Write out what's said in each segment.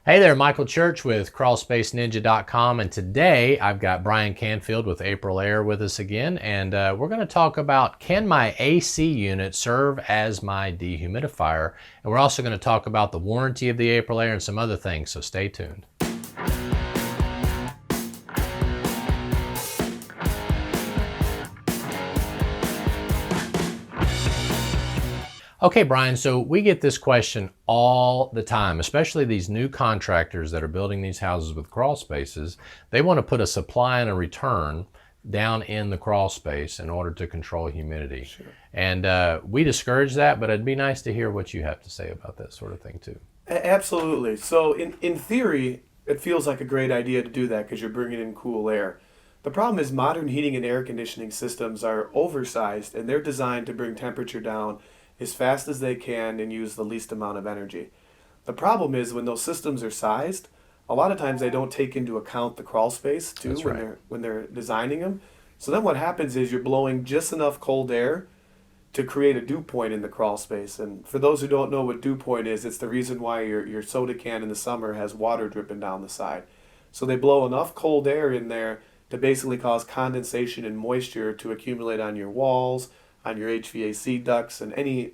Hey there, Michael Church with CrawlSpaceNinja.com, and today I've got Brian Canfield with Aprilaire with us again, and we're going to talk about, can my AC unit serve as my dehumidifier? And we're also going to talk about the warranty of the Aprilaire and some other things, so stay tuned. Okay, Brian, so we get this question all the time, especially these new contractors that are building these houses with crawl spaces. They want to put a supply and a return down in the crawl space in order to control humidity. Sure. And we discourage that, but it'd be nice to hear what you have to say about that sort of thing too. Absolutely. So in theory, it feels like a great idea to do that because you're bringing in cool air. The problem is modern heating and air conditioning systems are oversized and they're designed to bring temperature down as fast as they can and use the least amount of energy. The problem is when those systems are sized, a lot of times they don't take into account the crawl space too. That's when right. they're designing them. So then what happens is you're blowing just enough cold air to create a dew point in the crawl space. And for those who don't know what dew point is, it's the reason why your soda can in the summer has water dripping down the side. So they blow enough cold air in there to basically cause condensation and moisture to accumulate on your walls, on your HVAC ducts, and any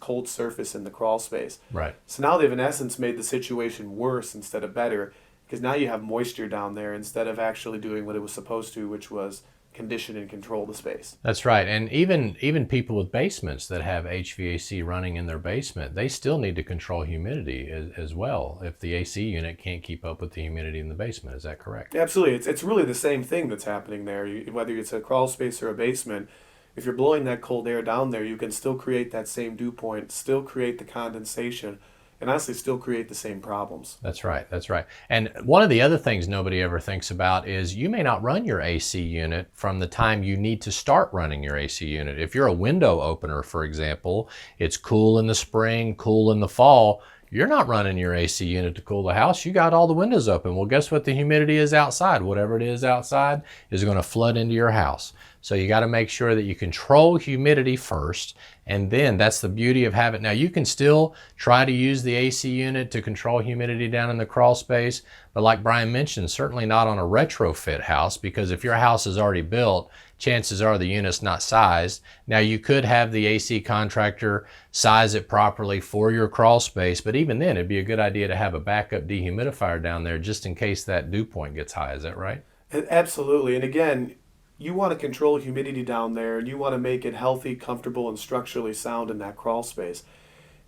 cold surface in the crawl space. Right. So now they've in essence made the situation worse instead of better, because now you have moisture down there instead of actually doing what it was supposed to, which was condition and control the space. That's right. And even people with basements that have HVAC running in their basement, they still need to control humidity as well if the AC unit can't keep up with the humidity in the basement. Is that correct? Absolutely. It's really the same thing that's happening there. Whether it's a crawl space or a basement, if you're blowing that cold air down there, you can still create that same dew point, still create the condensation, and honestly still create the same problems. That's right. That's right. And one of the other things nobody ever thinks about is you may not run your AC unit from the time you need to start running your AC unit. If you're a window opener, for example, it's cool in the spring, cool in the fall. You're not running your AC unit to cool the house. You got all the windows open. Well, guess what the humidity is outside? Whatever it is outside is going to flood into your house. So you got to make sure that you control humidity first, and then that's the beauty of having. Now you can still try to use the AC unit to control humidity down in the crawl space, but like Brian mentioned, certainly not on a retrofit house, because if your house is already built, chances are the unit's not sized. Now you could have the AC contractor size it properly for your crawl space, but even then it'd be a good idea to have a backup dehumidifier down there just in case that dew point gets high. Is that right? Absolutely. And again, you want to control humidity down there, and you want to make it healthy, comfortable, and structurally sound in that crawl space.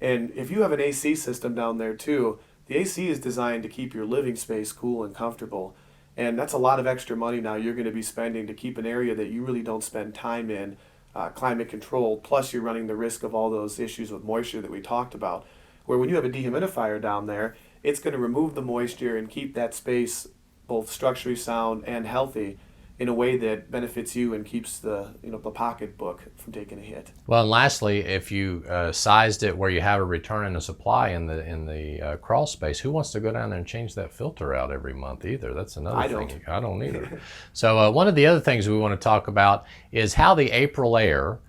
And if you have an AC system down there too, the AC is designed to keep your living space cool and comfortable. And that's a lot of extra money now you're going to be spending to keep an area that you really don't spend time in climate controlled. Plus, you're running the risk of all those issues with moisture that we talked about. Where when you have a dehumidifier down there, it's going to remove the moisture and keep that space both structurally sound and healthy in a way that benefits you and keeps the pocketbook from taking a hit. Well, and lastly, if you sized it where you have a return and a supply in the crawl space, who wants to go down there and change that filter out every month either? That's another thing. I don't either. So one of the other things we want to talk about is how the Aprilaire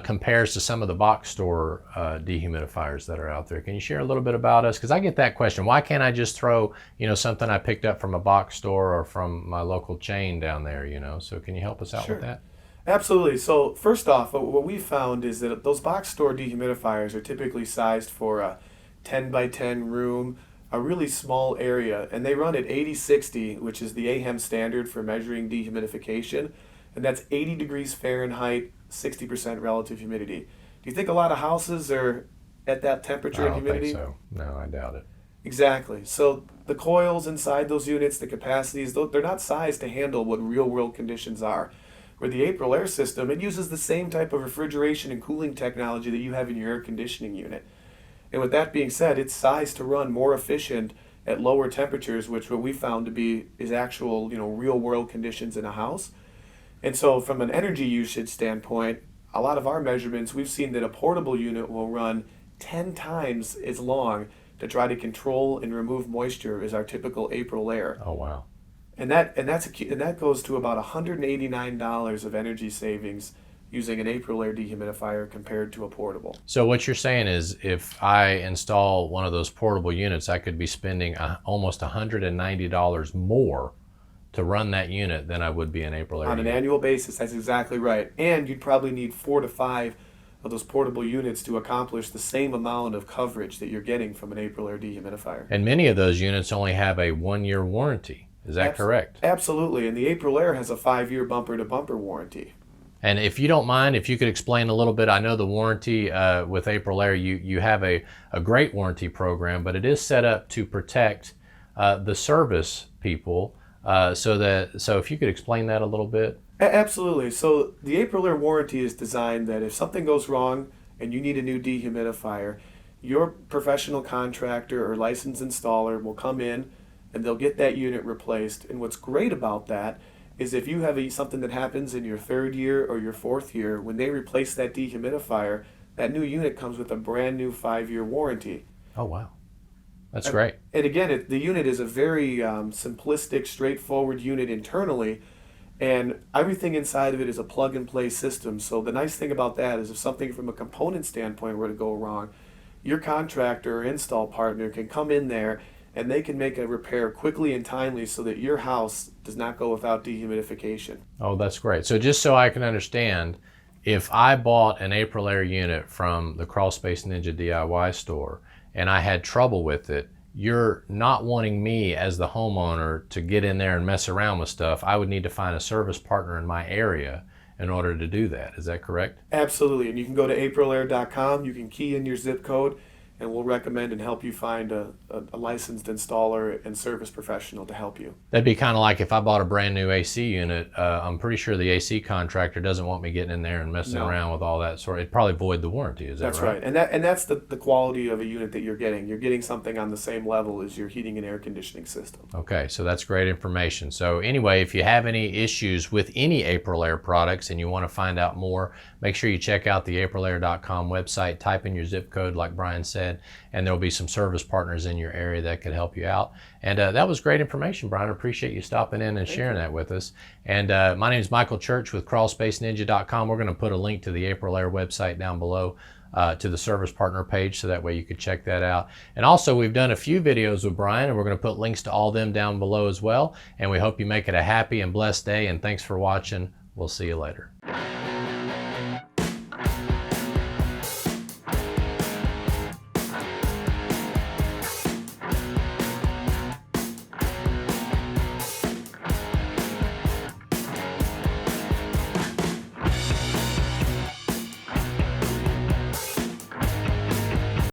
compares to some of the box store dehumidifiers that are out there. Can you share a little bit about us? Because I get that question. Why can't I just throw something I picked up from a box store or from my local chain down there? So can you help us out Sure. with that? Absolutely. So first off, what we found is that those box store dehumidifiers are typically sized for a 10 by 10 room, a really small area, and they run at 80-60, which is the AHEM standard for measuring dehumidification, and that's 80 degrees Fahrenheit, 60% relative humidity. Do you think a lot of houses are at that temperature and humidity? I don't think so. No, I doubt it. Exactly. So the coils inside those units, the capacities, they're not sized to handle what real world conditions are. Where the Aprilaire system, it uses the same type of refrigeration and cooling technology that you have in your air conditioning unit. And with that being said, it's sized to run more efficient at lower temperatures, which what we found to be is actual, real world conditions in a house. And so from an energy usage standpoint, a lot of our measurements, we've seen that a portable unit will run 10 times as long to try to control and remove moisture as our typical Aprilaire. Oh, wow. And that goes to about $189 of energy savings using an Aprilaire dehumidifier compared to a portable. So what you're saying is if I install one of those portable units, I could be spending almost $190 more to run that unit than I would be an Aprilaire On an unit. annual basis, that's exactly right. And you'd probably need 4 to 5 of those portable units to accomplish the same amount of coverage that you're getting from an Aprilaire dehumidifier. And many of those units only have a 1-year warranty. Is that correct? Absolutely. And the Aprilaire has a 5-year bumper-to-bumper warranty. And if you don't mind, if you could explain a little bit, I know the warranty with Aprilaire, you have a great warranty program, but it is set up to protect the service people. So if you could explain that a little bit. Absolutely. So the Aprilaire warranty is designed that if something goes wrong and you need a new dehumidifier, your professional contractor or licensed installer will come in and they'll get that unit replaced. And what's great about that is if you have something that happens in your 3rd year or your 4th year, when they replace that dehumidifier, that new unit comes with a brand new 5-year warranty. Oh, wow. That's great. And again, the unit is a very simplistic, straightforward unit internally, and everything inside of it is a plug-and-play system. So the nice thing about that is if something from a component standpoint were to go wrong, your contractor or install partner can come in there and they can make a repair quickly and timely so that your house does not go without dehumidification. Oh, that's great. So just so I can understand, if I bought an Aprilaire unit from the Crawlspace Ninja DIY store and I had trouble with it, you're not wanting me as the homeowner to get in there and mess around with stuff. I would need to find a service partner in my area in order to do that. Is that correct? Absolutely. And you can go to aprilaire.com, you can key in your zip code, and we'll recommend and help you find a licensed installer and service professional to help you. That'd be kind of like if I bought a brand new AC unit. I'm pretty sure the AC contractor doesn't want me getting in there and messing around with all that sort. It'd probably void the warranty. Is that right? That's right. And that's the quality of a unit that you're getting. You're getting something on the same level as your heating and air conditioning system. Okay, so that's great information. So anyway, if you have any issues with any Aprilaire products and you want to find out more, make sure you check out the aprilaire.com website, type in your zip code like Brian said, and there'll be some service partners in your area that could help you out. And that was great information, Brian. I appreciate you stopping in and sharing that with us. And my name is Michael Church with crawlspaceninja.com. We're going to put a link to the Aprilaire website down below to the service partner page, so that way you could check that out. And also, we've done a few videos with Brian, and we're going to put links to all of them down below as well. And we hope you make it a happy and blessed day, and thanks for watching. We'll see you later.